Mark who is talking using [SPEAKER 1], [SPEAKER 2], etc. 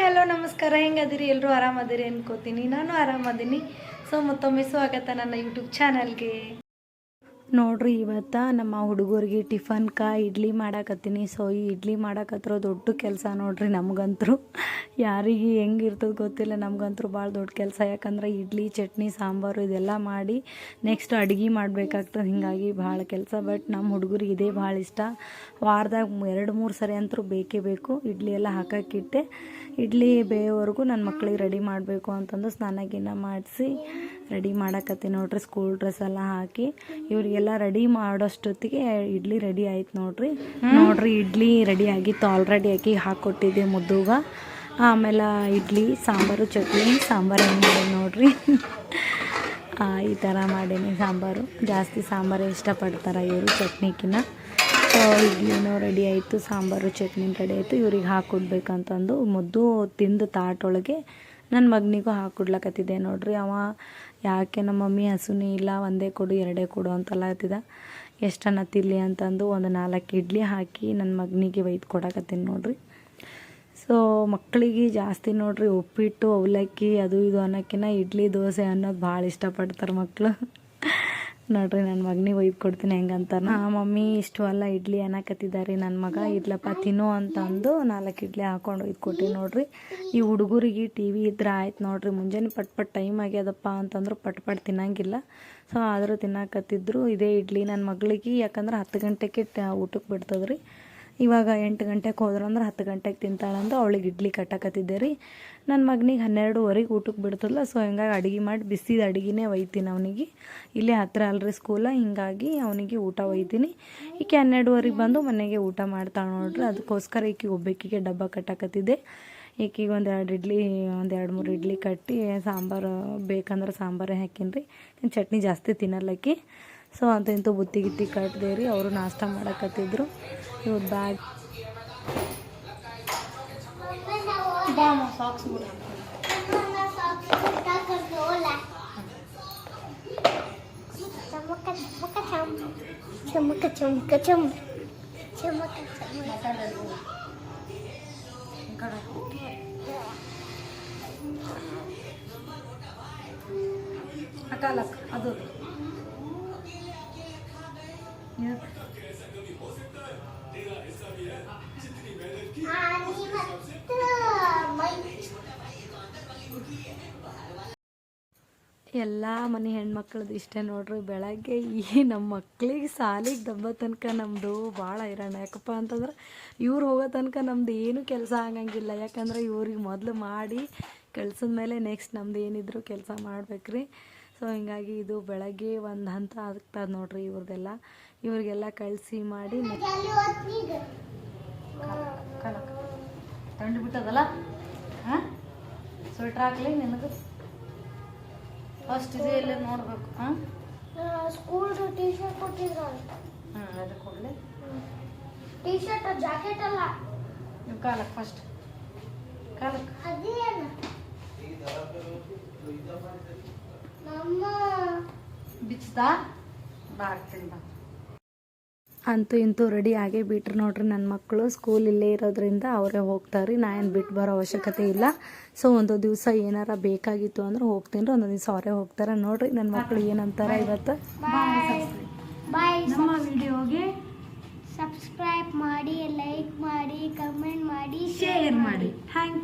[SPEAKER 1] Hello ನಮಸ್ಕಾರ, ಹೆಂಗದಿರಿ? ಎಲ್ಲರೂ ಆರಾಮದಿರಿ ಅನ್ಕೋತೀನಿ. ನಾನು ಆರಾಮದೀನಿ. ಸೊ ಮತ್ತೊಮ್ಮೆ ಸ್ವಾಗತ ನನ್ನ ಯೂಟ್ಯೂಬ್ ಚಾನಲ್ಗೆ. ನೋಡ್ರಿ, ಇವತ್ತು ನಮ್ಮ ಹುಡುಗರಿಗೆ ಟಿಫನ್ಕ ಇಡ್ಲಿ ಮಾಡಾಕತ್ತೀನಿ. ಸೊ ಈ ಇಡ್ಲಿ ಮಾಡಾಕತ್ತಿರೋ ದೊಡ್ಡ ಕೆಲಸ ನೋಡ್ರಿ. ನಮಗಂತರೂ ಯಾರಿಗೆ ಹೆಂಗಿರ್ತದೆ ಗೊತ್ತಿಲ್ಲ, ನಮಗಂತರೂ ಭಾಳ ದೊಡ್ಡ ಕೆಲಸ. ಯಾಕಂದ್ರೆ ಇಡ್ಲಿ, ಚಟ್ನಿ, ಸಾಂಬಾರು ಇದೆಲ್ಲ ಮಾಡಿ ನೆಕ್ಸ್ಟ್ ಅಡುಗೆ ಮಾಡಬೇಕಾಗ್ತದೆ. ಹೀಗಾಗಿ ಭಾಳ ಕೆಲಸ. ಬಟ್ ನಮ್ಮ ಹುಡುಗರಿಗೆ ಇದೇ ಭಾಳ ಇಷ್ಟ. ವಾರದಾಗ 2-3 ಸರಿ ಅಂತೂ ಬೇಕೇ ಬೇಕು. ಇಡ್ಲಿ ಎಲ್ಲ ಹಾಕೋಕ್ಕಿಟ್ಟೆ ಇಡ್ಲಿ ಬೇಯೋವರೆಗೂ ನನ್ನ ಮಕ್ಳಿಗೆ ರೆಡಿ ಮಾಡಬೇಕು ಅಂತಂದು ಸ್ನಾನ ಮಾಡಿಸಿ ರೆಡಿ ಮಾಡಾಕತ್ತೀನಿ ನೋಡ್ರಿ. ಸ್ಕೂಲ್ ಡ್ರೆಸ್ ಎಲ್ಲ ಹಾಕಿ ಇವರಿಗೆಲ್ಲ ರೆಡಿ ಮಾಡೋಷ್ಟೊತ್ತಿಗೆ ಇಡ್ಲಿ ರೆಡಿ ಆಯ್ತು ನೋಡ್ರಿ. ಇಡ್ಲಿ ರೆಡಿ ಆಗಿತ್ತು ಆಲ್ರೆಡಿ. ಹಾಕ್ಕೊಟ್ಟಿದ್ದೆ ಮುದ್ದುಗ. ಆಮೇಲೆ ಇಡ್ಲಿ, ಸಾಂಬಾರು, ಚಟ್ನಿ. ಸಾಂಬಾರು ಹೆಂಗೆ ಮಾಡಿ ನೋಡ್ರಿ. ಈ ಥರ ಮಾಡೀನಿ ಸಾಂಬಾರು. ಜಾಸ್ತಿ ಸಾಂಬಾರೇ ಇಷ್ಟಪಡ್ತಾರೆ ಇವರು ಚಟ್ನಿಕಿನ್ನ. ಸೊ ಇಡ್ಲಿನೂ ರೆಡಿ ಆಯಿತು, ಸಾಂಬಾರು ಚಟ್ನಿ ರೆಡಿ ಆಯಿತು. ಇವ್ರಿಗೆ ಹಾಕ್ಕೊಡ್ಬೇಕಂತಂದು ಮುದ್ದು ತಿಂದು ತಾಟೊಳಗೆ ನನ್ನ ಮಗನಿಗೂ ಹಾಕ್ಕೊಡ್ಲಕತ್ತಿದ್ದೆ ನೋಡ್ರಿ. ಅವ ಯಾಕೆ ನಮ್ಮ ಮಮ್ಮಿ ಹಸುನೇ ಇಲ್ಲ, ಒಂದೇ ಕೊಡು 2 ಕೊಡು ಅಂತಲ್ಲತ್ತಿದ. ಎಷ್ಟನ್ನ ತಿಲ್ಲಿ ಅಂತಂದು ಒಂದು 4 ಇಡ್ಲಿ ಹಾಕಿ ನನ್ನ ಮಗನಿಗೆ ಒಯ್ದು ಕೊಡಕತ್ತೀನಿ ನೋಡ್ರಿ. ಸೊ ಮಕ್ಕಳಿಗೆ ಜಾಸ್ತಿ ನೋಡ್ರಿ ಉಪ್ಪಿಟ್ಟು, ಅವಲಕ್ಕಿ ಅದು ಇದು ಅನ್ನೋಕ್ಕಿಂತ ಇಡ್ಲಿ, ದೋಸೆ ಅನ್ನೋದು ಭಾಳ ಇಷ್ಟಪಡ್ತಾರೆ ಮಕ್ಕಳು. ನೋಡ್ರಿ ನನ್ನ ಮಗನಿಗೆ ಒಯ್ದು ಕೊಡ್ತೀನಿ ಹೆಂಗಂತಾನ. ಮಮ್ಮಿ ಇಷ್ಟು ಅಲ್ಲ ಇಡ್ಲಿ ಅನ್ನಕತ್ತಿದ್ದಾರೆ ನನ್ನ ಮಗ. ಇಡ್ಲಪ್ಪ ತಿನ್ನು ಅಂತಂದು 4 ಇಡ್ಲಿ ಹಾಕೊಂಡು ಒಯ್ದು ಕೊಟ್ಟು ನೋಡ್ರಿ. ಈ ಹುಡುಗರಿಗೆ TV ಇದ್ರೆ ಆಯ್ತು ನೋಡ್ರಿ. ಮುಂಜಾನೆ ಪಟ್ ಟೈಮ್ ಆಗ್ಯದಪ್ಪ ಅಂತಂದ್ರು ಪಟ್ ತಿನ್ನಂಗಿಲ್ಲ. ಸೊ ಆದರೂ ತಿನ್ನಕತ್ತಿದ್ರು ಇದೇ ಇಡ್ಲಿ ನನ್ನ ಮಗಳಿಗೆ. ಯಾಕಂದ್ರೆ 10 ಗಂಟೆಗೆ ಊಟಕ್ಕೆ ಬಿಡ್ತದ್ರಿ. ಇವಾಗ 8 ಗಂಟೆಗೆ ಹೋದ್ರಂದ್ರೆ 10 ಗಂಟೆಗೆ ತಿಂತಾಳಂದು ಅವಳಿಗೆ ಇಡ್ಲಿ ಕಟ್ಟಕತ್ತಿದ್ದೆ ರೀ. ನನ್ನ ಮಗನಿಗೆ 12ವರೆಗೆ ಊಟಕ್ಕೆ ಬಿಡ್ತದಲ್ಲ. ಸೊ ಹಿಂಗಾಗಿ ಅಡುಗೆ ಮಾಡಿ ಬಿಸಿದ ಅಡುಗೆನೇ ಒಯ್ತೀನಿ ಅವನಿಗೆ. ಇಲ್ಲೇ ಹತ್ತಿರ ಅಲ್ರಿ ಸ್ಕೂಲ, ಹಿಂಗಾಗಿ ಅವನಿಗೆ ಊಟ ಒಯ್ತೀನಿ. ಈಕೆ 12ವರೆಗೆ ಬಂದು ಮನೆಗೆ ಊಟ ಮಾಡ್ತಾಳೆ ನೋಡ್ರಿ. ಅದಕ್ಕೋಸ್ಕರ ಈಕೆ ಒಬ್ಬಾಕಿಗೆ ಡಬ್ಬ ಕಟ್ಟಕತ್ತಿದ್ದೆ. ಈಕೆಗೆ 1-2 ಇಡ್ಲಿ, 1-2-3 ಇಡ್ಲಿ ಕಟ್ಟಿ ಸಾಂಬಾರು ಬೇಕಂದ್ರೆ ಸಾಂಬಾರೇ ಹಾಕೀನಿ ರೀ. ಚಟ್ನಿ ಜಾಸ್ತಿ ತಿನ್ನಲ್ಲಕ್ಕಿ. ಸೊ ಅಂತ ಇಂತೂ ಬುತ್ತಿ ಗಿತ್ತಿ ಕಟ್ಟಿದೆ ರೀ. ಅವರು ನಾಷ್ಟ ಮಾಡಕತ್ತಿದ್ರು. ಇವ್ರು ಬ್ಯಾಗ್ ಅದು ಎಲ್ಲ ಮನೆ ಹೆಣ್ಮಕ್ಳದ್ದು ಇಷ್ಟೇ ನೋಡ್ರಿ. ಬೆಳಗ್ಗೆ ನಮ್ಮ ಮಕ್ಳಿಗೆ ಸಾಲಿಗೆ ದಬ್ಬ ತನಕ ನಮ್ಮದು ಭಾಳ ಹೈರಾಣ. ಯಾಕಪ್ಪ ಅಂತಂದ್ರೆ ಇವ್ರು ಹೋಗೋ ತನಕ ನಮ್ದು ಏನೂ ಕೆಲಸ ಆಗಂಗಿಲ್ಲ. ಯಾಕಂದ್ರೆ ಇವ್ರಿಗೆ ಮೊದಲು ಮಾಡಿ ಕಳ್ಸಿದ ಮೇಲೆ ನೆಕ್ಸ್ಟ್ ನಮ್ದು ಏನಿದ್ರು ಕೆಲಸ ಮಾಡ್ಬೇಕ್ರಿ. ಸೊ ಹಿಂಗಾಗಿ ಇದು ಬೆಳಗ್ಗೆ ಒಂದು ಹಂತ ಆಗ್ತದೆ ನೋಡ್ರಿ ಇವ್ರದ್ದೆಲ್ಲ. ಇವ್ರಿಗೆಲ್ಲ ಕಳಿಸಿ ಮಾಡಿ ತಂಡು ಬಿಟ್ಟದಲ್ಲ. ಹಾಂ, ಸ್ವೆಟ್ರ್ ಹಾಕ್ಲಿ ನಿನಗೆ ಫಸ್ಟ್ ಇದು ಎಲ್ಲ ನೋಡ್ಬೇಕು. ಹಾಂ,
[SPEAKER 2] ಸ್ಕೂಲ್ ಟೀ ಶರ್ಟ್ ಕೊಟ್ಟಿದ್ರು.
[SPEAKER 1] ಅದು ಕೊಡಲಿ.
[SPEAKER 2] ಟೀ ಶರ್ಟ್ ಜಾಕೆಟ್ ಅಲ್ಲ,
[SPEAKER 1] ನೀವು ಕಾಲಕ್ಕೆ ಫಸ್ಟ್ ಕಾಲಕ್ಕೆ
[SPEAKER 2] ಅದೇನು ನಮ್ಮ
[SPEAKER 1] ಬಿಚ್ಚದಾ ಬಾಗ್ತಿಂದ ಅಂತೂ ಇಂತೂ ರೆಡಿ ಆಗೇ ಬಿಟ್ರು ನೋಡ್ರಿ ನನ್ನ ಮಕ್ಕಳು. ಸ್ಕೂಲ್ ಇಲ್ಲೇ ಇರೋದ್ರಿಂದ ಅವರೇ ಹೋಗ್ತಾರೆ. ನಾ ಏನು ಬಿಟ್ಟು ಬರೋ ಅವಶ್ಯಕತೆ ಇಲ್ಲ. ಸೊ ಒಂದು ದಿವಸ ಏನಾರ ಬೇಕಾಗಿತ್ತು ಅಂದ್ರೆ ಹೋಗ್ತೀನಿ ರೀ, ಒಂದೊಂದು ದಿವಸ ಅವರೇ ಹೋಗ್ತಾರೆ ನೋಡ್ರಿ. ನನ್ನ ಮಕ್ಕಳು ಏನಂತಾರೆ ಇವತ್ತು.
[SPEAKER 2] ಬಾಯ್.
[SPEAKER 1] ನಮ್ಮ ವಿಡಿಯೋಗೆ
[SPEAKER 2] ಸಬ್ಸ್ಕ್ರೈಬ್ ಮಾಡಿ, ಲೈಕ್ ಮಾಡಿ, ಕಮೆಂಟ್ ಮಾಡಿ,
[SPEAKER 1] ಶೇರ್ ಮಾಡಿ. ಥ್ಯಾಂಕ್